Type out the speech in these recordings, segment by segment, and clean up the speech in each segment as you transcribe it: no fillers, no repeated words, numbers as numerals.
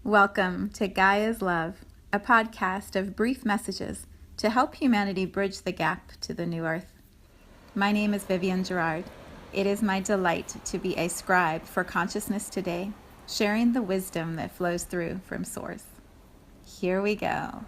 Welcome to Gaia's Love, a podcast of brief messages to help humanity bridge the gap to the new earth. My name is Vivienne Gerard. It is my delight to be a scribe for consciousness today, sharing the wisdom that flows through from Source. Here we go.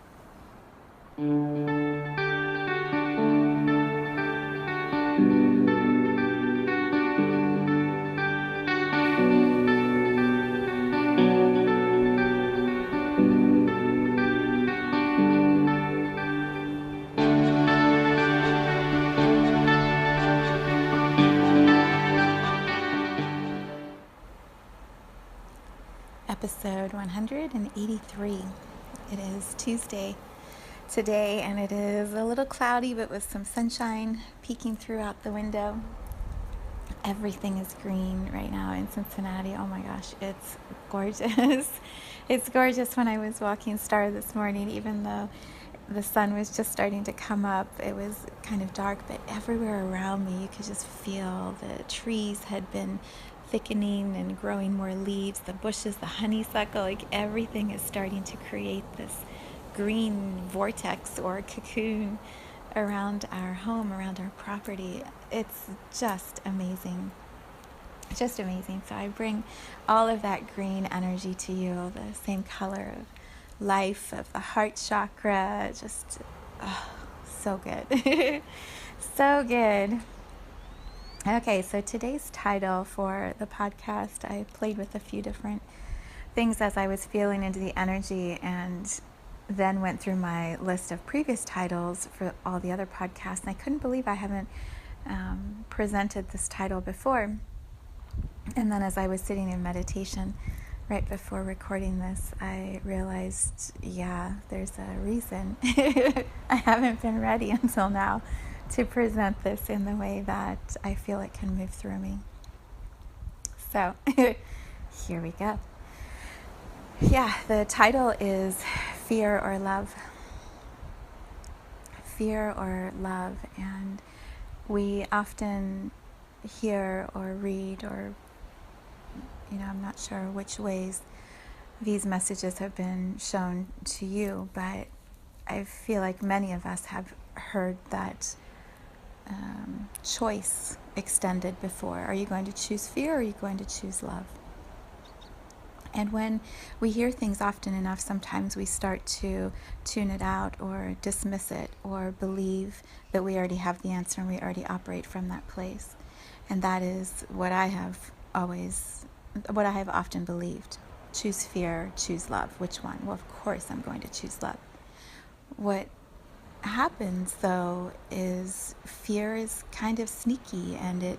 Episode 183. It is Tuesday today, and it is a little cloudy, but with some sunshine peeking through out the window. Everything is green right now in Cincinnati. Oh my gosh, it's gorgeous. It's gorgeous. When I was walking Star this morning, even though the sun was just starting to come up, it was kind of dark, but everywhere around me you could just feel the trees had been thickening and growing more leaves, the bushes, the honeysuckle, like everything is starting to create this green vortex or cocoon around our home, around our property. It's just amazing. Just amazing. So I bring all of that green energy to you, the same color of life, of the heart chakra. Just so good. So good. Okay, so today's title for the podcast, I played with a few different things as I was feeling into the energy, and then went through my list of previous titles for all the other podcasts, and I couldn't believe I haven't presented this title before. And then as I was sitting in meditation right before recording this, I realized, there's a reason I haven't been ready until now to present this in the way that I feel it can move through me. So here we go. The title is Fear or Love. Fear or love. And we often hear or read, or I'm not sure which ways these messages have been shown to you, but I feel like many of us have heard that choice extended before. Are you going to choose fear, or are you going to choose love? And when we hear things often enough, sometimes we start to tune it out or dismiss it or believe that we already have the answer and we already operate from that place. And that is what I have often believed. Choose fear, choose love. Which one? Well, of course I'm going to choose love. What happens though is fear is kind of sneaky, and it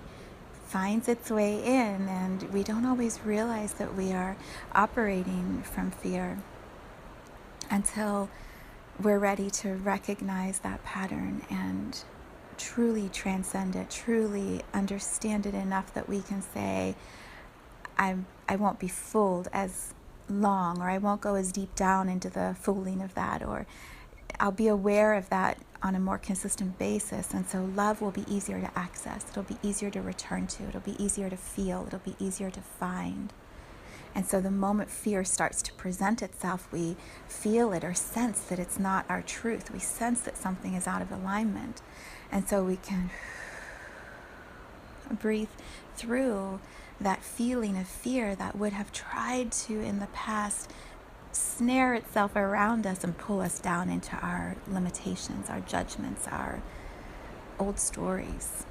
finds its way in, and we don't always realize that we are operating from fear until we're ready to recognize that pattern and truly transcend it, truly understand it enough that we can say, I won't be fooled as long, or I won't go as deep down into the fooling of that, or I'll be aware of that on a more consistent basis. And so love will be easier to access. It'll be easier to return to. It'll be easier to feel. It'll be easier to find. And so the moment fear starts to present itself, we feel it or sense that it's not our truth. We sense that something is out of alignment. And so we can breathe through that feeling of fear that would have tried to, in the past, snare itself around us and pull us down into our limitations, our judgments, our old stories.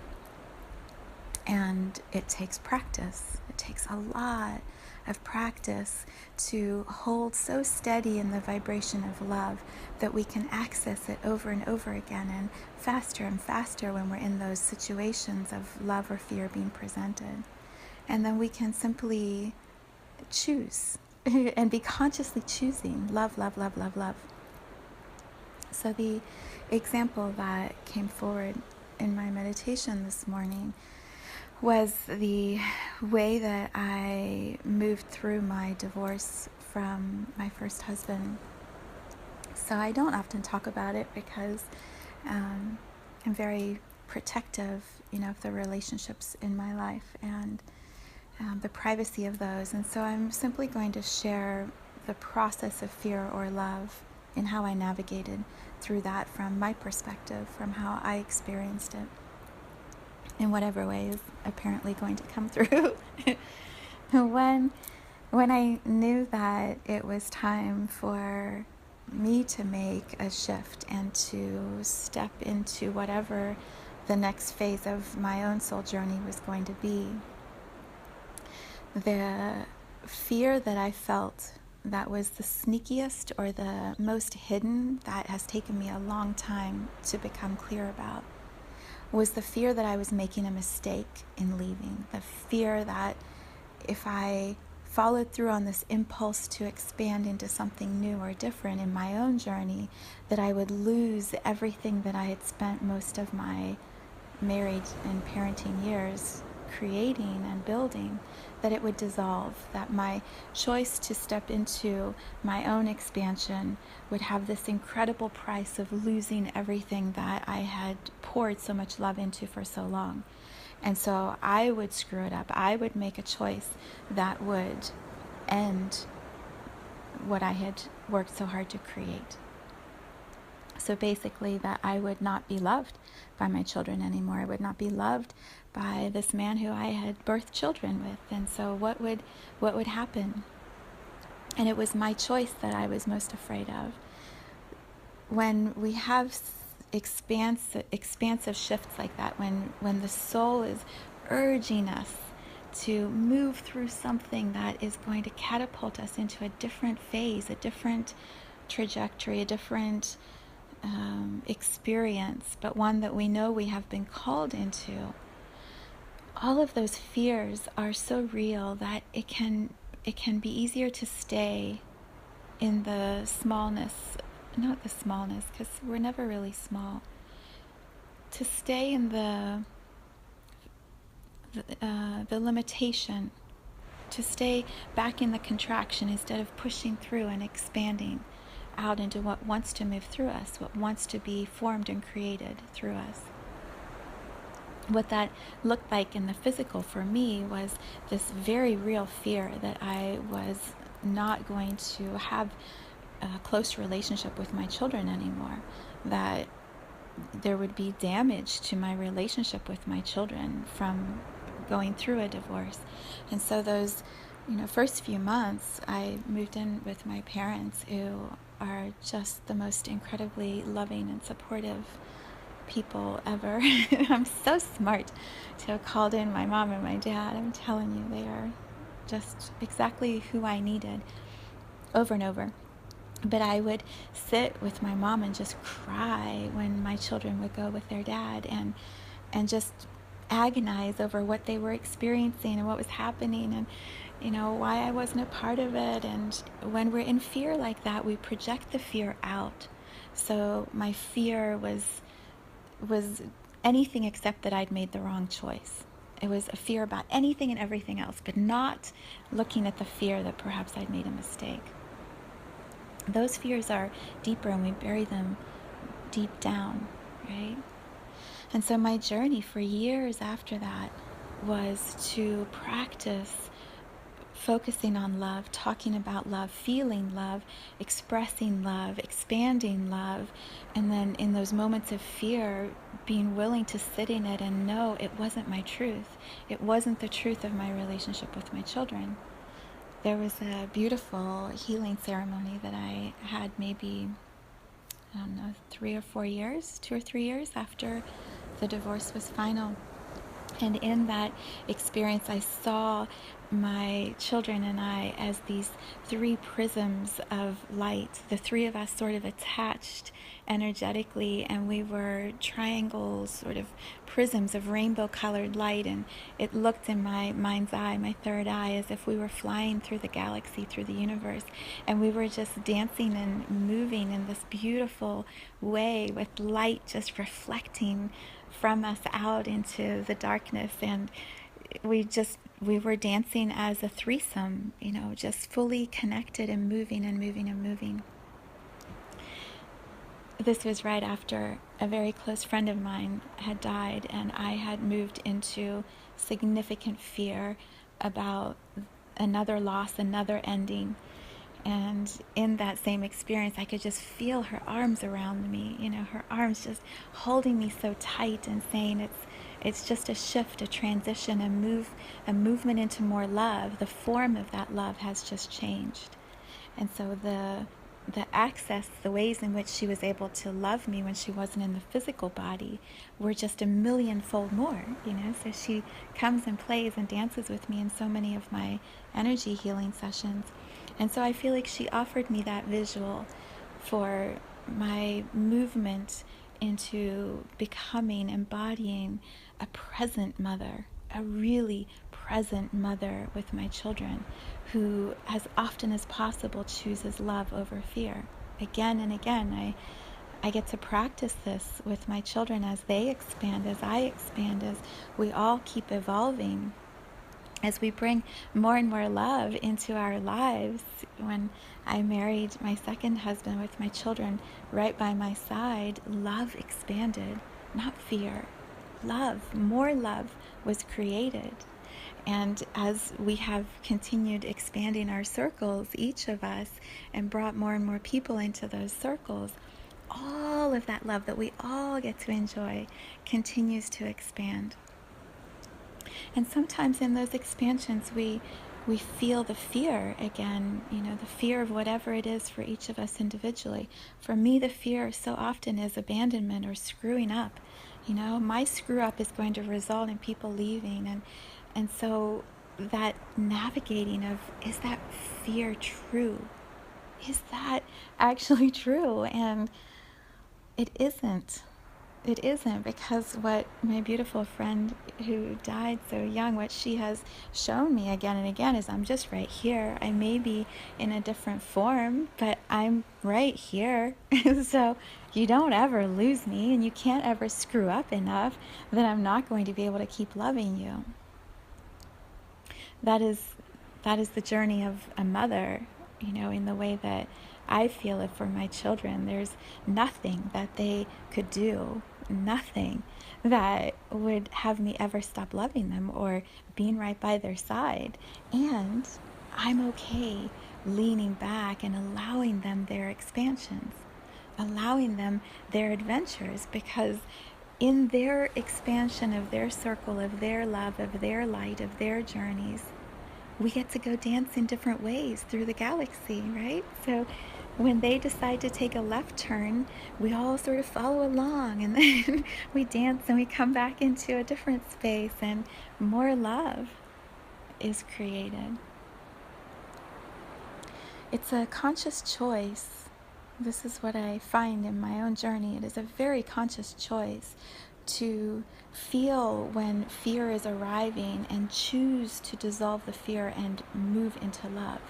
And it takes practice. It takes a lot of practice to hold so steady in the vibration of love that we can access it over and over again, and faster when we're in those situations of love or fear being presented. And then we can simply choose and be consciously choosing love, love, love, love, love. So the example that came forward in my meditation this morning was the way that I moved through my divorce from my first husband. So I don't often talk about it because I'm very protective, of the relationships in my life and the privacy of those. And so I'm simply going to share the process of fear or love and how I navigated through that from my perspective, from how I experienced it, in whatever way is apparently going to come through. When I knew that it was time for me to make a shift and to step into whatever the next phase of my own soul journey was going to be, the fear that I felt that was the sneakiest or the most hidden, that has taken me a long time to become clear about, was the fear that I was making a mistake in leaving. The fear that if I followed through on this impulse to expand into something new or different in my own journey, that I would lose everything that I had spent most of my married and parenting years creating and building, that it would dissolve, that my choice to step into my own expansion would have this incredible price of losing everything that I had poured so much love into for so long. And so I would screw it up. I would make a choice that would end what I had worked so hard to create. So basically that I would not be loved by my children anymore. I would not be loved by this man who I had birthed children with. And so what would happen? And it was my choice that I was most afraid of. When we have expansive shifts like that, when the soul is urging us to move through something that is going to catapult us into a different phase, a different trajectory, a different experience, but one that we know we have been called into, all of those fears are so real that it can be easier to stay in the smallness, not the smallness, because we're never really small, to stay in the limitation, to stay back in the contraction instead of pushing through and expanding out into what wants to move through us, what wants to be formed and created through us. What that looked like in the physical for me was this very real fear that I was not going to have a close relationship with my children anymore, that there would be damage to my relationship with my children from going through a divorce. And so those first few months, I moved in with my parents, who are just the most incredibly loving and supportive people ever. I'm so smart to have called in my mom and my dad. I'm telling you, they are just exactly who I needed over and over. But I would sit with my mom and just cry when my children would go with their dad, and just agonize over what they were experiencing and what was happening, and why I wasn't a part of it. And when we're in fear like that, we project the fear out. So my fear was anything except that I'd made the wrong choice. It was a fear about anything and everything else, but not looking at the fear that perhaps I'd made a mistake. Those fears are deeper, and we bury them deep down, right? And so my journey for years after that was to practice focusing on love, talking about love, feeling love, expressing love, expanding love, and then in those moments of fear, being willing to sit in it and know it wasn't my truth. It wasn't the truth of my relationship with my children. There was a beautiful healing ceremony that I had maybe, 2 or 3 years after the divorce was final. And in that experience, I saw my children and I as these 3 prisms of light. The 3 of us sort of attached energetically, and we were triangles, sort of prisms of rainbow-colored light. And it looked in my mind's eye, my third eye, as if we were flying through the galaxy, through the universe. And we were just dancing and moving in this beautiful way, with light just reflecting from us out into the darkness. And we were dancing as a threesome, just fully connected and moving and moving and moving. This was right after a very close friend of mine had died, and I had moved into significant fear about another loss, another ending. And in that same experience, I could just feel her arms around me, her arms just holding me so tight and saying it's just a shift, a transition, a movement into more love. The form of that love has just changed. And so the access, the ways in which she was able to love me when she wasn't in the physical body were just a millionfold more, So she comes and plays and dances with me in so many of my energy healing sessions. And so I feel like she offered me that visual for my movement into becoming, embodying a present mother, a really present mother with my children, who as often as possible chooses love over fear. Again and again, I get to practice this with my children as they expand, as I expand, as we all keep evolving, as we bring more and more love into our lives. When I married my second husband with my children right by my side, love expanded, not fear. Love, more love was created. And as we have continued expanding our circles, each of us, and brought more and more people into those circles, all of that love that we all get to enjoy continues to expand. And sometimes in those expansions, we feel the fear again, the fear of whatever it is for each of us individually. For me, the fear so often is abandonment or screwing up. My screw up is going to result in people leaving. And so that navigating of, is that fear true? Is that actually true? And it isn't. It isn't, because what my beautiful friend who died so young, what she has shown me again and again is I'm just right here. I may be in a different form, but I'm right here. So you don't ever lose me, and you can't ever screw up enough that I'm not going to be able to keep loving you. That is the journey of a mother, in the way that I feel it for my children. There's nothing that they could do, nothing that would have me ever stop loving them or being right by their side. And I'm okay leaning back and allowing them their expansions, allowing them their adventures, because in their expansion of their circle, of their love, of their light, of their journeys, we get to go dance in different ways through the galaxy, right? So when they decide to take a left turn, we all sort of follow along, and then we dance and we come back into a different space, and more love is created. It's a conscious choice. This is what I find in my own journey. It is a very conscious choice to feel when fear is arriving and choose to dissolve the fear and move into love.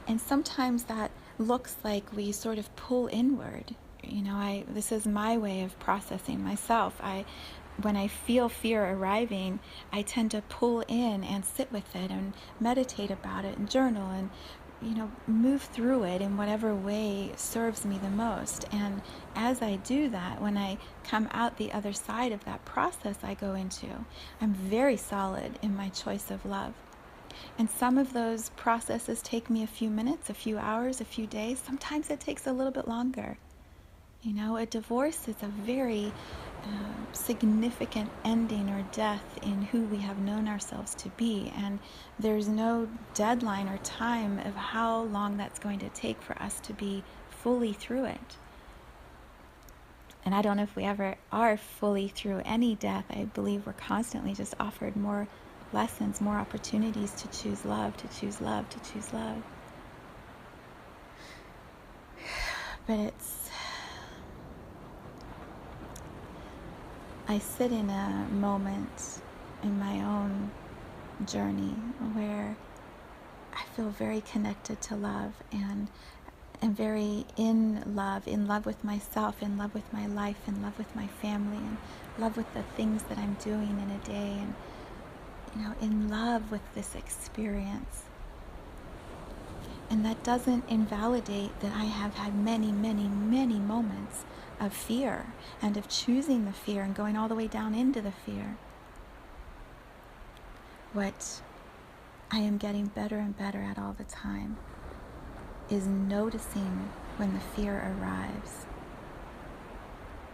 And sometimes that looks like we sort of pull inward. This is my way of processing myself. When I feel fear arriving, I tend to pull in and sit with it and meditate about it and journal and move through it in whatever way serves me the most. And as I do that, when I come out the other side of that process I go into, I'm very solid in my choice of love. And some of those processes take me a few minutes, a few hours, a few days. Sometimes it takes a little bit longer. A divorce is a very significant ending or death in who we have known ourselves to be, and there's no deadline or time of how long that's going to take for us to be fully through it. And I don't know if we ever are fully through any death. I believe we're constantly just offered more lessons, more opportunities to choose love, to choose love, to choose love. But I sit in a moment in my own journey where I feel very connected to love and very in love with myself, in love with my life, in love with my family, in love with the things that I'm doing in a day, and in love with this experience. And that doesn't invalidate that I have had many, many, many moments of fear and of choosing the fear and going all the way down into the fear. What I am getting better and better at all the time is noticing when the fear arrives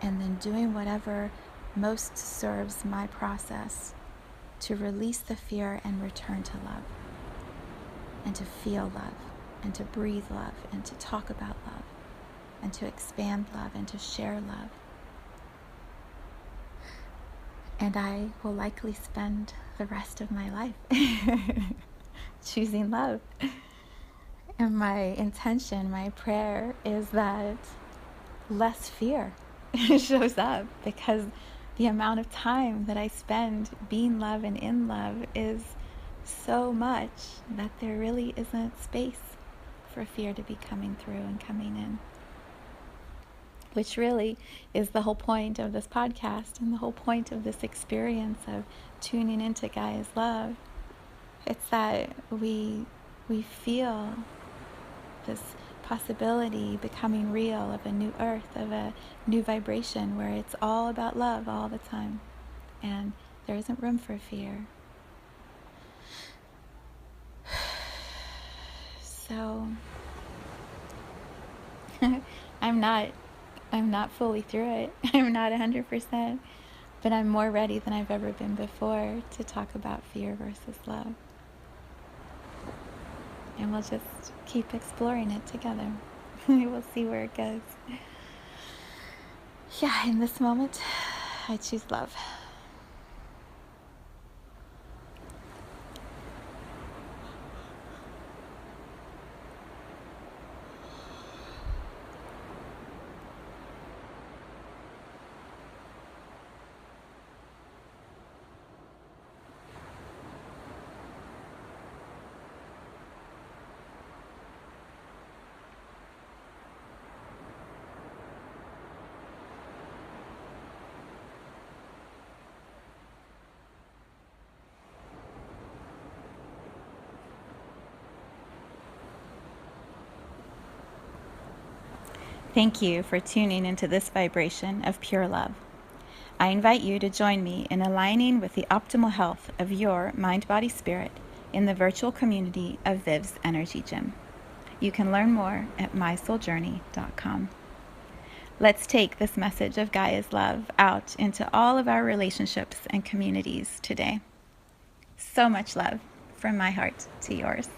and then doing whatever most serves my process to release the fear and return to love, and to feel love, and to breathe love, and to talk about love, and to expand love, and to share love. And I will likely spend the rest of my life choosing love. And my intention, my prayer is that less fear shows up, because the amount of time that I spend being love and in love is so much that there really isn't space for fear to be coming through and coming in. Which really is the whole point of this podcast and the whole point of this experience of tuning into Gaia's love. It's that we feel this possibility becoming real of a new earth, of a new vibration where it's all about love all the time, and there isn't room for fear. So I'm not fully through it. I'm not 100%, but I'm more ready than I've ever been before to talk about fear versus love. And we'll just keep exploring it together. We'll see where it goes. Yeah, in this moment, I choose love. Thank you for tuning into this vibration of pure love. I invite you to join me in aligning with the optimal health of your mind, body, spirit in the virtual community of Viv's Energy Gym. You can learn more at mysouljourney.com. Let's take this message of Gaia's love out into all of our relationships and communities today. So much love from my heart to yours.